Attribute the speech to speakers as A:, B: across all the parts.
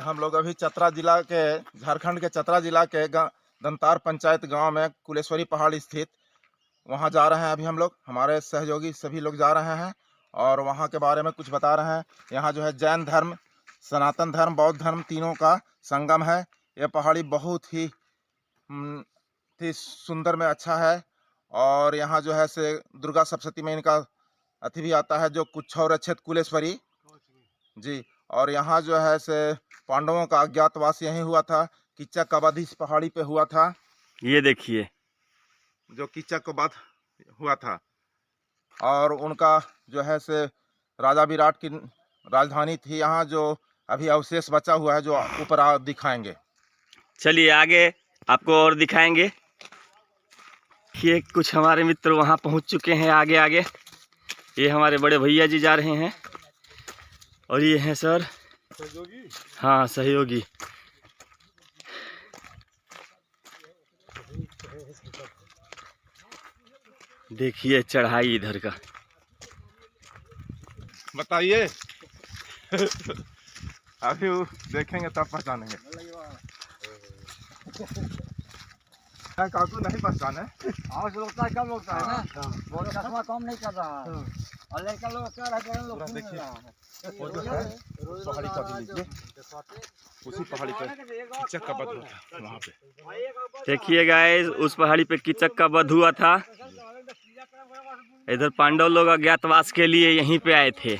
A: हम लोग अभी चतरा जिला के झारखंड के चतरा जिला के दंतार पंचायत गांव में कुलेश्वरी पहाड़ स्थित वहां जा रहे हैं। अभी हम लोग हमारे सहयोगी सभी लोग जा रहे हैं और वहां के बारे में कुछ बता रहे हैं। यहाँ जो है जैन धर्म, सनातन धर्म, बौद्ध धर्म तीनों का संगम है। यह पहाड़ी बहुत ही सुंदर में अच्छा है। और यहाँ जो है से दुर्गा सप्तशती में इनका अति भी आता है, जो कुछौरक्षित कुलेश्वरी जी। और यहाँ जो है से पांडवों का अज्ञातवास यहीं हुआ था। कीचक का वध इस पहाड़ी पे हुआ था।
B: ये देखिए
A: जो कीचक का वध हुआ था। और उनका जो है से राजा विराट की राजधानी थी यहाँ, जो अभी अवशेष बचा हुआ है, जो ऊपर आप दिखाएंगे।
B: चलिए आगे आपको और दिखाएंगे। ये कुछ हमारे मित्र वहाँ पहुँच चुके हैं आगे आगे। ये हमारे बड़े भैया जी जा रहे हैं और ये हैं सर
A: सहयोगी।
B: हाँ सहयोगी। देखिए चढ़ाई इधर का
A: बताइए। अभी देखेंगे तब पहचानेंगे। काकू नहीं पहचाने।
C: लगता है कम लगता है ना, बहुत चश्मा कम नहीं कर रहा है। और लड़का लोग क्या रहा है, लोग घूम रहा है।
A: वो जो है पहाड़ी का भी लीजिए, उसी पहाड़ी पे कीचक का वध हुआ था वहाँ पे।
B: देखिए गाइस, उस पहाड़ी पे कीचक का वध हुआ था। इधर पांडव लोग अज्ञातवास के लिए यहीं पे आए थे।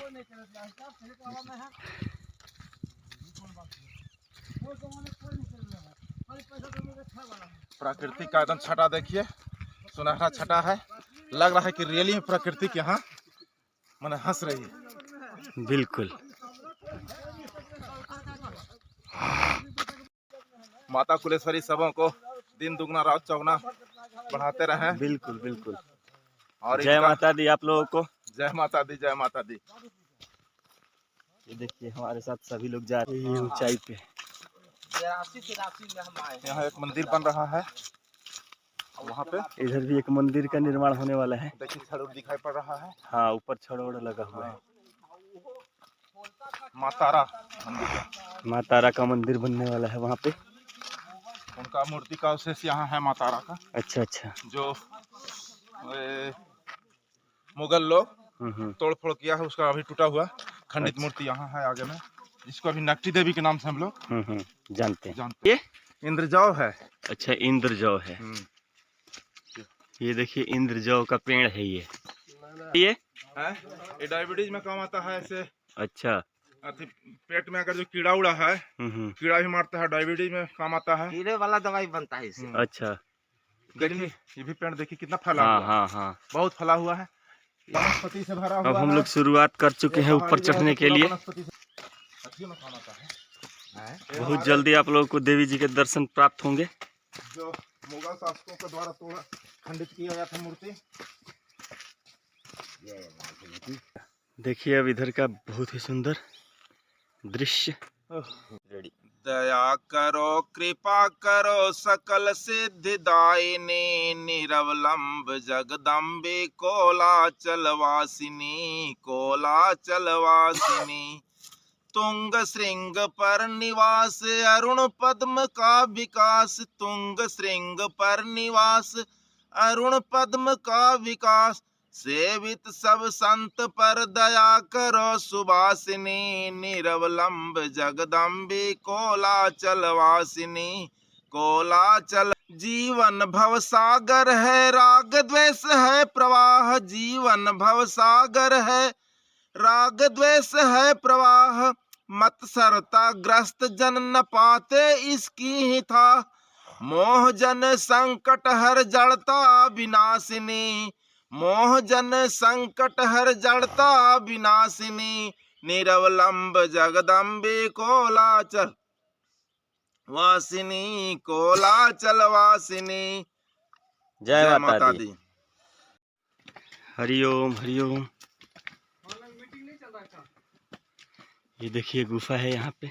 A: प्रकृति का एकदम छटा देखिए, सुनहरा छटा है। लग रहा है कि रियली में प्रकृति के यहाँ मैंने हंस रही है।
B: बिल्कुल।
A: माता कुलेश्वरी सबों को दिन दुगना रात चौगुना बढ़ाते रहे।
B: बिल्कुल बिल्कुल।
A: और
B: जय माता दी आप लोगों को।
A: जय माता दी, जय माता दी।
B: ये देखिए हमारे साथ सभी लोग जा रहे हैं ऊंचाई पे।
A: यहाँ एक मंदिर बन रहा है। वहाँ पे
B: इधर भी एक मंदिर का निर्माण होने वाला है।
A: देखिए छड़ दिखाई पड़ रहा है।
B: हाँ, ऊपर छड़ लगा हुआ है।
A: माँ तारा मंदिर,
B: माँ तारा का मंदिर बनने वाला है वहाँ पे।
A: उनका मूर्ति का अवशेष यहाँ है, माँ तारा का।
B: अच्छा अच्छा।
A: जो मुगल लोग तोड़ फोड़ किया है, उसका अभी टूटा हुआ खंडित मूर्ति यहाँ है आगे में, जिसको अभी नकटी देवी के नाम से हम लोग
B: जानते हैं।
A: ये इंद्रजौ है।
B: अच्छा, इंद्रजौ है। ये देखिए इंद्रजौ का पेड़ है ये
A: है। ये डायबिटीज में काम आता है ऐसे।
B: अच्छा।
A: पेट में अगर जो कीड़ा उड़ा है, कीड़ा भी मारता है, डायबिटीज में काम आता है।
C: कीड़े वाला दवाई बनता है इससे।
B: अच्छा।
A: देखिए ये भी पेड़ देखिए कितना फला
B: हाँ
A: हुआ।
B: हाँ हाँ,
A: बहुत फला हुआ है। वनस्पति से भरा हुआ।
B: अब हम लोग शुरुआत कर चुके हैं ऊपर चढ़ने के लिए। बहुत जल्दी आप लोगों को देवी जी के दर्शन प्राप्त होंगे।
A: जो मुगल शासकों के द्वारा तोड़ा खंडित किया गया था मूर्ति।
B: देखिए अब इधर का बहुत ही सुंदर दृश्य।
A: दया करो, कृपा करो, सकल सिद्धि दायिनी, निरवलंब जगदम्बे कोलाचल वासिनी, कोलाचल वासिनी। तुंग श्रृंग पर निवास, अरुण पद्म का विकास, तुंग श्रृंग पर निवास, अरुण पद्म का विकास। सेवित सब संत पर दया करो सुबासिनी, निरवलंब जगदम्बे कोलाचल वासिनी, कोलाचल। जीवन भव सागर है, राग द्वेष है प्रवाह, जीवन भव सागर है, राग द्वेष है प्रवाह। मत्सरता ग्रस्त जन न पाते इसकी ही था, मोह जन संकट हर जड़ता विनाशिनी, मोह जन संकट हर जड़ता विनाशिनी, निरवलंब जगदम्बे कोलाचल वासिनी, कोलाचल वासिनी।
B: जय माता दी। हरिओम हरिओम। ये देखिए गुफा है यहाँ पे।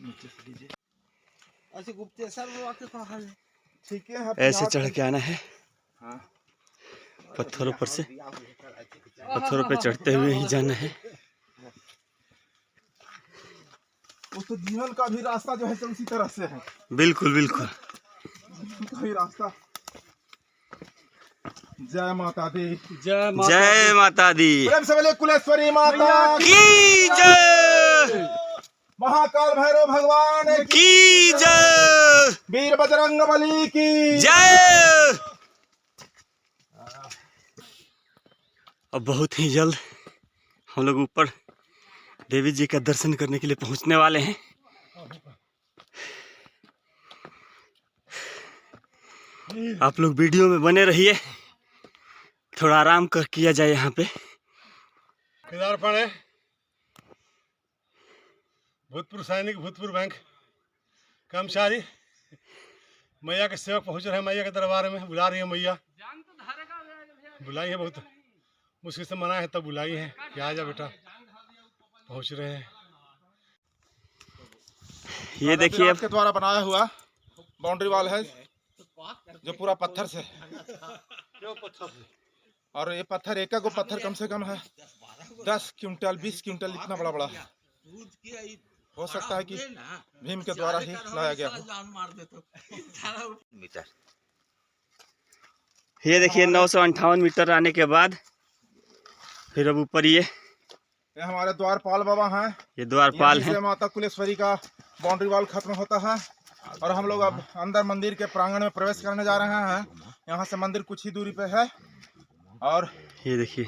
A: नीचे से लीजिए। ठीक है
B: ऐसे चढ़ के आना है
A: हाँ।
B: पत्थरों पर से, पत्थरों पे चढ़ते हुए ही जाना है।
A: वो तो जीवन का भी रास्ता जो है तो उसी तरह से है।
B: बिल्कुल बिल्कुल।
A: कोई रास्ता। जय माता दी।
B: जय माता दी।
A: प्रेम से बोले कुलेश्वरी माता
B: की जय।
A: महाकाल भैरव भगवान
B: की जय।
A: वीर बजरंग बली की
B: जय। अब बहुत ही जल्द हम लोग ऊपर देवी जी का दर्शन करने के लिए पहुंचने वाले हैं। आप लोग वीडियो में बने रहिए, थोड़ा आराम कर किया जाए यहाँ पे।
D: केदारपण है, भूतपूर्व सैनिक, भूतपूर्व बैंक कर्मचारी मैया के सेवक पहुंच रहे हैं मैया के दरबार में। बुला रही है मैया, बुलाई है, बहुत मुश्किल से मना है तब बुलाई है कि आ जा बेटा। पहुंच रहे हैं।
B: ये देखिए
A: आपके द्वारा बनाया हुआ बाउंड्री वॉल है जो पूरा पत्थर से और ये पत्थर एक को पत्थर कम से कम है 10 क्विंटल 20 क्विंटल इतना बड़ा बड़ा हो सकता है कि भीम के द्वारा ही लाया गया हो।
B: ये देखिए 958 मीटर आने के बाद फिर अब ऊपर ये
A: हमारे द्वारपाल बाबा हैं।
B: ये द्वारपाल
A: यहीं
B: है।
A: से माता कुलेश्वरी का बाउंड्री वॉल खत्म होता है और हम लोग अब अंदर मंदिर के प्रांगण में प्रवेश करने जा रहे हैं। यहाँ से मंदिर कुछ ही दूरी पे है और
B: ये देखिए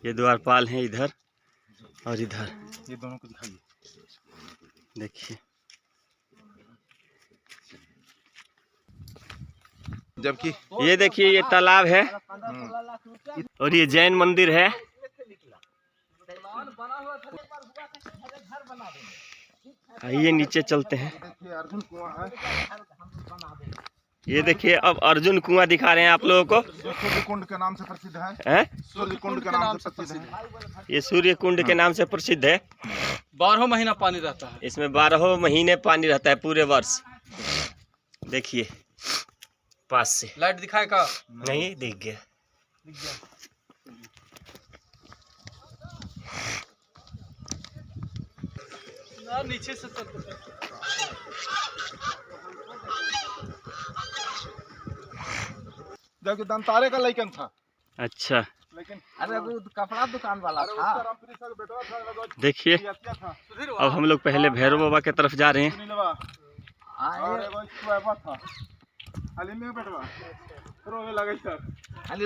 B: ये द्वारपाल है इधर और इधर,
A: ये दोनों को दिखाइए।
B: देखिए
A: जबकि
B: ये देखिए ये तालाब है और ये जैन मंदिर है। आइए नीचे चलते हैं।
A: देखिए अर्जुन कुआं है,
B: ये देखिए अब अर्जुन कुआं दिखा रहे हैं आप लोगों को,
A: जो सूर्य कुंड के नाम से प्रसिद्ध है।
B: हैं?
A: सूर्य कुंड के नाम से प्रसिद्ध है।
B: ये सूर्य कुंड के नाम से प्रसिद्ध है।
C: 12 महीना पानी रहता है
B: इसमें 12 महीने पानी रहता है पूरे वर्ष। देखिए पास से
C: लाइट दिखाए का
B: नहीं दिख गया।
C: नीचे से
A: जबकि दंतारे का लेकिन था।
B: अच्छा
A: लेकिन
C: अरे वो कपड़ा दुकान वाला था।
B: देखिए अब हम लोग पहले भैरव बाबा की तरफ जा रहे हैं।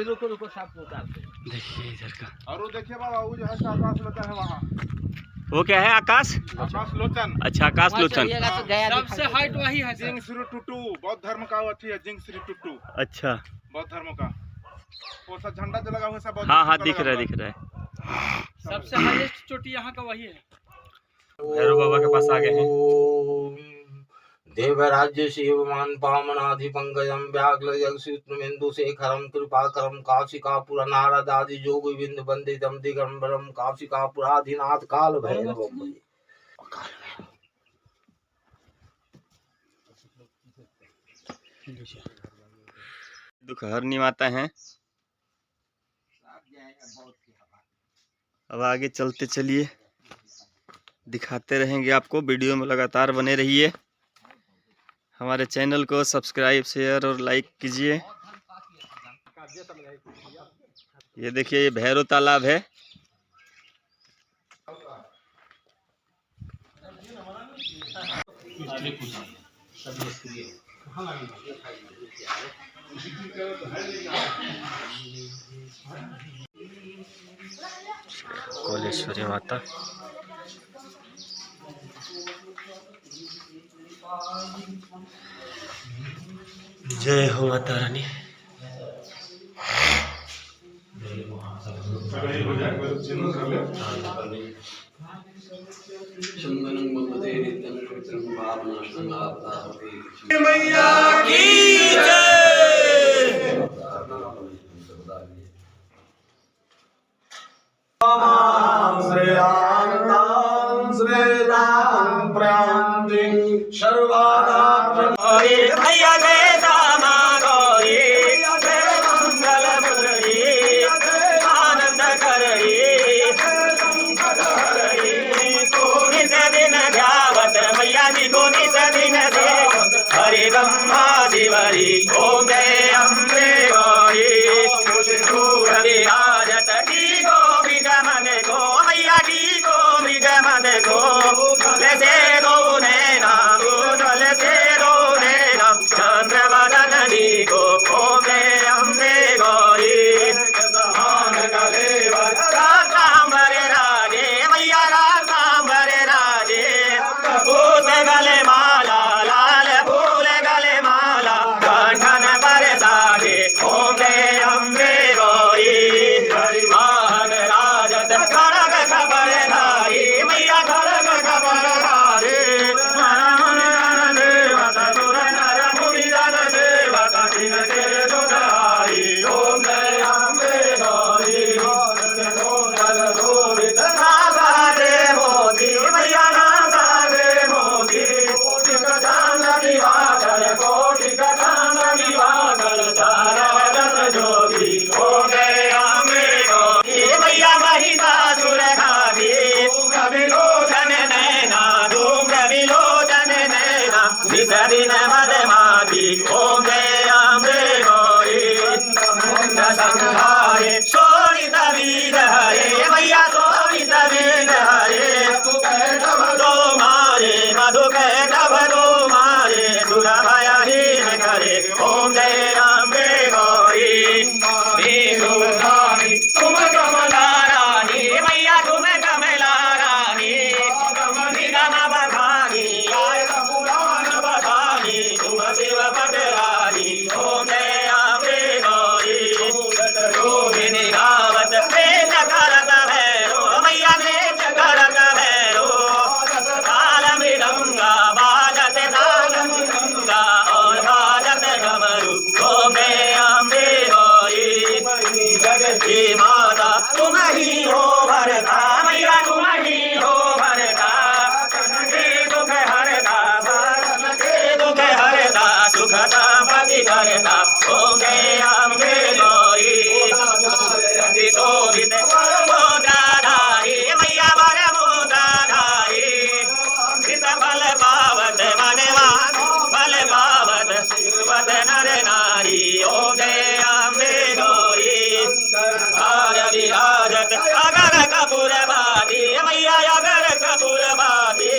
C: रुको रुको साफ उतारते।
B: देखिए इधर का,
A: और वो देखिए बाबा वो जो है आकाश लोचन है वहाँ।
B: वो क्या है? आकाश?
A: आकाश लोचन।
B: अच्छा आकाश लोचन।
C: सबसे हाइट वही है।
A: जिंग श्री टुटू बौद्ध धर्म का अथी है। जिंग श्री टुटू
B: अच्छा
A: बौद्ध धर्म का वो सब झंडा जो लगा हुआ है सब बौद्ध
B: हाँ हाँ
A: धर्म का
B: दिख
A: लगा
B: रहा है
A: हुआ
B: दिख रहा है।
C: सबसे हाईएस्ट चोटी यहाँ का वही है।
B: भैरव बाबा के पास आ गए हैं।
E: देवराज्य शिवमान पामनाधि पंकजम व्याघ्र जगसीन्द्रमेन्दु शेखरम कृपाकरम काशिकापुर नारद आदि जोग विंद वंदितम दिगंबरम काशिकापुराधिनाथ काल भैरव।
B: दुखहरनी माता हैं। अब आगे चलते चलिए, दिखाते रहेंगे आपको। वीडियो में लगातार बने रहिए। हमारे चैनल को सब्सक्राइब शेयर और लाइक कीजिए। ये देखिए ये भैरव तालाब है। कुलेश्वरी माता। जय हो माता रानी। मैया की जय।
E: श्रेयान्तां श्रेदां प्रयान्तिं सर्वादा
B: गौरी मैया के श्यामा गौरी मंगल मुरली आनंद करड़ी निस दिन ध्यावत मैया जी को निस दिन से हरि ब्रह्मा शिवरी ओम जय अम्बे गौरी विराजत टी को विगमन को मैया टी को विगमन को से दो नैना उज्ज्वल से दो नैना चंद्र वदन दी को ओम जय अम्बे गौरी रातांबर राजे मैया रातांबर राजे फूल गले माला लाल फूल गले माला कंठन पर साजे ओम जय अम्बे गौरी महान राजत खड़ग खबर धारी मैया खड़ग खबर धारी मन देवत सुर नर मुनि जन सेवक दिन तेरे दुधारी ओम जय अम्बे गौरी नासा दे मोती मैया नासा दे मोती कोटि का चांद दिवाकर कोटि का चांद दिवाकर सारा जगत ज्योति ओम जय अम्बे गौरी मैया महिषासुर घाती विलोचन नैना धूम विलोचन नैना विसरिन मदमाती ओम जय अम्बे गौरी संहारे शोणित वीर हरे मैया शोणित वीर हरे दो मारे मधु कैटभ दो मारे सुर भयहीन करे ओम जय अम्बे गौरी तुम कमला रानी मैया तुम कमला रानी निगम बखानी आय पुराण बखानी तुम शिव पटरानी ओम जय अम्बे गौरी रोहिणी गावत प्रेत करत भैरो मैया प्रेत करत भैरो ताल मृदंगा बाजत ताल मृदंगा और बाजत डमरू ओम जय अम्बे गौरी जगती माता तुम ही हो भरता मैया तुम ही हो भरता के दुख हरता के दुख हरता सुख संपत्ति करता ओम जय अम्बे गौरी शोभित मोदाधारी मैया वर मोदाधारी बल पावत मनवा बल पावत वद नर नारी ओम जय अम्बे गौरी हार विराजत अगर कपूर बाती मैया अगर कपूर बाती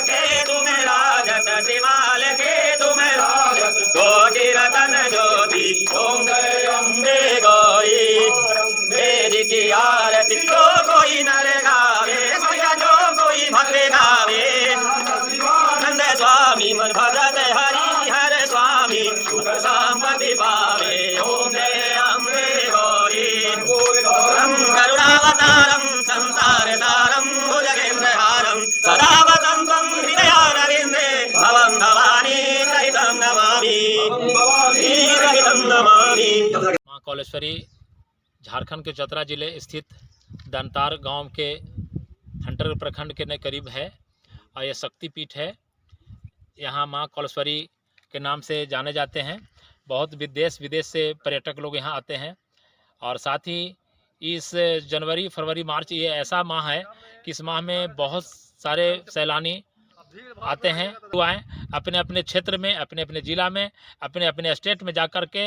B: के तुम राजत सिमाल के तुम राजत कोटि रतन ज्योति ओम जय अम्बे गौरी मेरी की आरती जो कोई नर गावे मैया जो कोई भक्त गावे नंद स्वामी मन भजत हरि हर स्वामी सुख संपत्ति पावे ओम जय अम्बे गौरी करुणावतारम संसार सारम भुजगेन्द्रहारम सदा वसंतं हृदयारविन्दे भवं भवानी सहितं नमामि भवानी सहितं नमामि।
F: माँ कौलेश्वरी झारखंड के चतरा जिले स्थित दंतार गांव के हंटर प्रखंड के करीब है और यह शक्तिपीठ है। यहाँ माँ कौलेश्वरी के नाम से जाने जाते हैं। बहुत देश विदेश से पर्यटक लोग यहाँ आते हैं और साथ ही इस जनवरी फरवरी मार्च ये ऐसा माह है कि इस माह में बहुत सारे सैलानी आते हैं तो आए अपने अपने क्षेत्र में अपने अपने ज़िला में अपने अपने स्टेट में जाकर के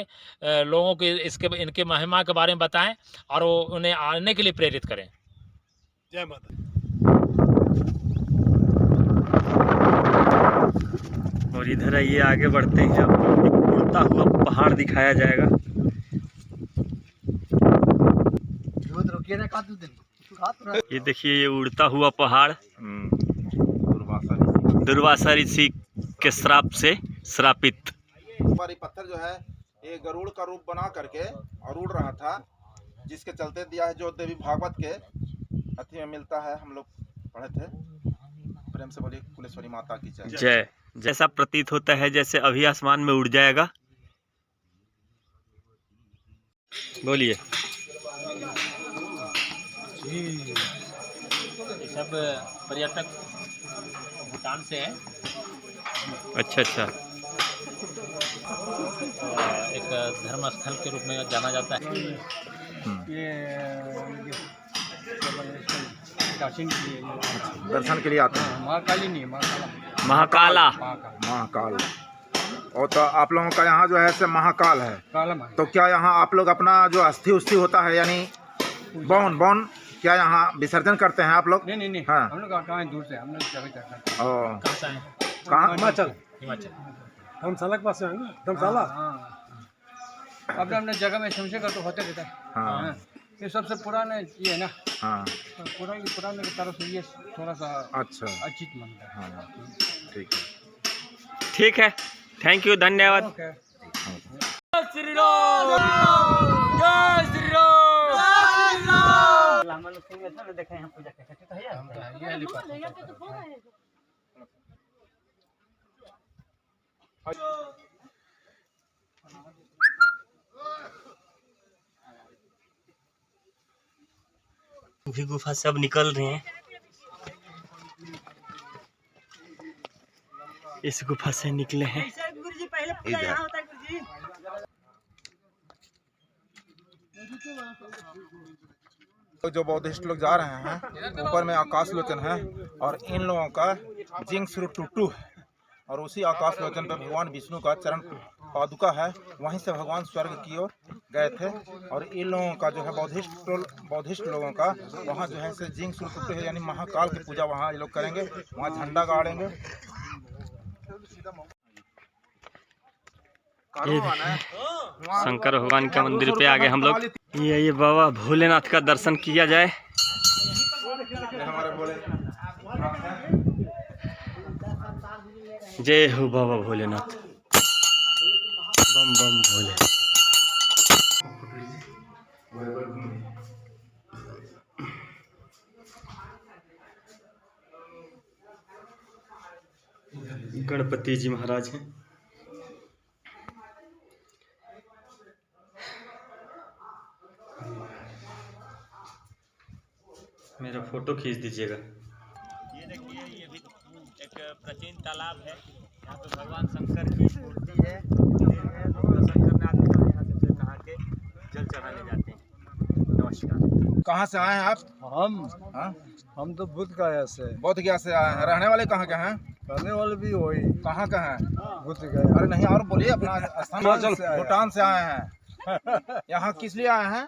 F: लोगों को इनके महिमा के बारे में बताएं और वो उन्हें आने के लिए प्रेरित करें।
D: जय माता।
B: और इधर आइए आगे बढ़ते हैं, आपको एक उड़ता हुआ पहाड़ दिखाया जाएगा। ये देखिए ये उड़ता हुआ पहाड़ दुर्वासा ऋषि के श्राप से श्रापित।
A: बारी पत्थर जो है ये गरुड़ का रूप बना करके और उड़ रहा था, जिसके चलते दिया है जो देवी भागवत के अथी में मिलता है। हम लोग पढ़े थे। प्रेम से बोलिए कुलेश्वरी माता की जय।
B: जय। जैसा प्रतीत होता है जैसे अभी आसमान में उड़ जाएगा। बोलिए।
F: सब पर्यटक भूटान से हैं।
B: अच्छा अच्छा।
F: धर्म स्थल के रूप में जाना जाता है।
A: दर्शन के लिए आते हैं।
C: महाकाली नहीं,
B: महाकाला।
A: महाकाल। और तो आप लोगों का यहाँ जो है से महाकाल है, तो क्या यहाँ आप लोग अपना जो अस्थि उस्थि होता है यानी बौन क्या यहाँ विसर्जन करते हैं आप लोग?
C: नहीं
A: हाँ।
C: हम लोग कहाँ दूर से, हम लोग
A: कहाँ
F: से आए?
A: कहाँ?
D: हिमाचल
C: धर्मशाला के पास है ना, धर्मशाला। अपने जगह में समझे का तो होते रहता है।
A: हाँ।
C: ये सबसे पुराना ये है ना।
A: हाँ।
C: पुराने की तरफ से ये थोड़ा सा
A: अच्छा
C: अचित मानता है।
A: हाँ, ठीक है।
B: ठीक है, थैंक यू, धन्यवाद।
C: ओके।
B: श्री राम, जय श्री राम।
C: देखे यहाँ पूजा कैसे तो है ये वाली बात है।
B: भी गुफा सब निकल रहे हैं। इस गुफा से निकले हैं।
A: जो बौद्धिस्ट लोग जा रहे हैं, ऊपर में आकाश लोचन है और इन लोगों का जिंग सुरु टूटू है और उसी आकाश लोचन पे भगवान विष्णु का चरण पादुका है। वहीं से भगवान स्वर्ग की ओर गए थे और इन लोगों का जो है बौद्धिस्ट लोगों का वहाँ जो है से जिंग सुरु टूटू है यानी महाकाल की पूजा वहाँ ये लोग करेंगे। वहाँ झंडा गाड़ेंगे।
B: शंकर भगवान का मंदिर पे आगे हम लोग ये बाबा भोलेनाथ का दर्शन किया जाए।
A: हमारे बोले
B: जय हो बाबा भोलेनाथ, बम बम भोले। गणपति जी महाराज हैं। मेरा फोटो खींच दीजिएगा। ये देखिए, ये भी एक प्राचीन तालाब है। यहाँ पे भगवान शंकर की मूर्ति है, मंदिर है। लोग दर्शन करने आते हैं, यहाँ से फिर नहा के जल चढ़ाने जाते हैं। नमस्कार।
A: कहाँ से आए हैं आप?
C: हम तो बुद्ध गया से,
A: बोध गया से आए हैं। रहने वाले कहाँ के हैं?
C: रहने वाले भी वही
A: कहाँ का हैं?
C: बुद्ध गया।
A: अरे नहीं और बोलिए अपना स्थान। भूटान से आए हैं। यहाँ किस लिए आए हैं?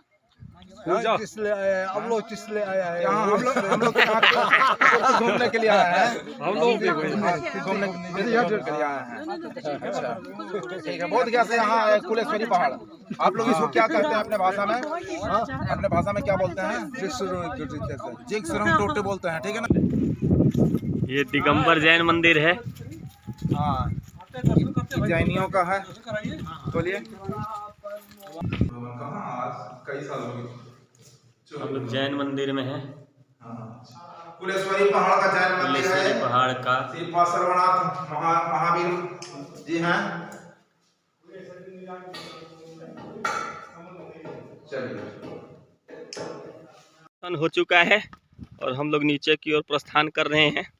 C: किस लिए आया है? हम लोग किस लिए आया है?
A: यहाँ हम लोग यहाँ घूमने के लिए आए हैं।
C: हम लोग भी
A: घूमने के लिए आए हैं। अच्छा ठीक है। बोध गया से यहाँ कुलेश्वरी पहाड़। आप लोग इसको क्या कहते हैं अपने भाषा में? अपने भाषा में क्या बोलते हैं? जिग सुरंग टोटे बोलते हैं। ठीक है ना।
B: ये दिगंबर जैन मंदिर है।
A: हाँ, जैनियों का है। बोलिए। कई साल हो गए
B: हम लोग जैन मंदिर में हैं।
A: कुलेश्वरी पहाड़ का जैन मंदिर
B: कुलेश्वरी
A: है।
B: पहाड़ का
A: श्री सर्वनाथ महावीर जी हैं।
B: चलिए, हो चुका है और हम लोग नीचे की ओर प्रस्थान कर रहे हैं।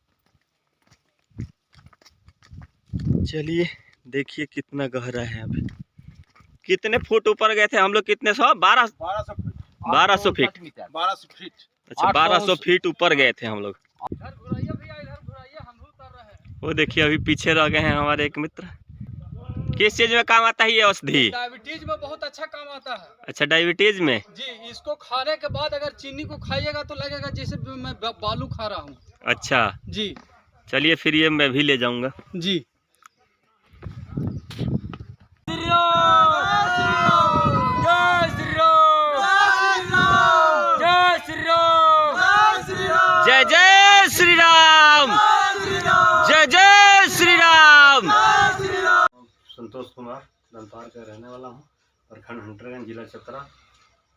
B: चलिए देखिए कितना गहरा है। अभी कितने फुट ऊपर गए थे हम लोग? कितने 1200 फीट।
A: 1200 फीट।
B: अच्छा, 1200 फीट ऊपर गए थे हम लोग। वो देखिए अभी पीछे रह गए हैं हमारे एक मित्र। किस चीज में काम आता है ये औषधि?
G: डायबिटीज में बहुत अच्छा काम आता है।
B: अच्छा, डायबिटीज में
G: जी, इसको खाने के बाद अगर चीनी को खाइएगा तो लगेगा जैसे मैं बालू खा रहा हूँ।
B: अच्छा
G: जी,
B: चलिए फिर ये मैं भी ले जाऊंगा।
G: जी।
B: जय जय श्री राम, जय जय श्री राम। संतोष कुमार दंतार का रहने वाला हूँ, प्रखंड हंटरगंज, जिला चतरा,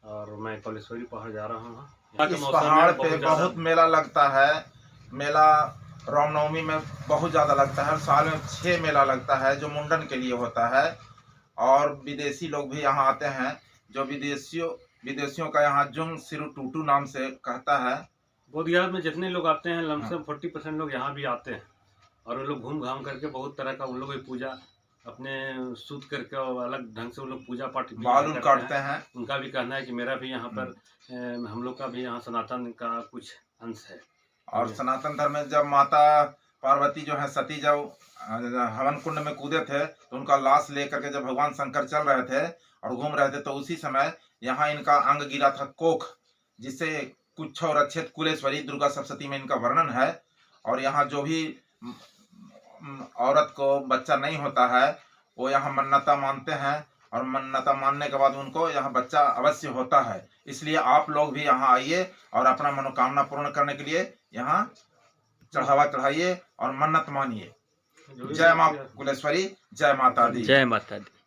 B: और मैं कुलेश्वरी पहाड़ जा रहा हूँ।
A: इस पहाड़ पे बहुत मेला लगता है। मेला रामनवमी में बहुत ज़्यादा लगता है। साल में 6 मेला लगता है जो मुंडन के लिए होता है और विदेशी लोग भी यहाँ आते हैं। जो विदेशियों का यहाँ जुंग सिरु टूटू नाम से कहता है।
H: बोधगया में जितने लोग आते हैं लमसम 40% लोग यहाँ भी आते हैं और वो लोग घूम घाम करके बहुत तरह का उन लोग की पूजा अपने सूत करके और अलग ढंग से वो लोग पूजा पाठ भी
A: बाल
H: करते
A: काटते हैं।
H: उनका भी कहना है कि मेरा भी यहाँ पर हम लोग का भी यहाँ सनातन का कुछ अंश है।
A: और सनातन धर्म में जब माता पार्वती जो है सती जब हवन कुंड में कूदे थे तो उनका लाश लेकर के जब भगवान शंकर चल रहे थे और घूम रहे थे तो उसी समय यहाँ इनका अंग गिरा था कोख, जिससे कुछ और रक्षित कुलेश्वरी दुर्गा सप्तशती में इनका वर्णन है। और यहाँ जो भी औरत को बच्चा नहीं होता है वो यहाँ मन्नता मानते हैं और मन्नता मानने के बाद उनको यहाँ बच्चा अवश्य होता है। इसलिए आप लोग भी यहाँ आइए और अपना मनोकामना पूर्ण करने के लिए यहाँ चढ़ावा चढ़ाइए और मन्नत मानिए। जय माँ कुलेश्वरी, जय माता दी।
B: जय माता दी।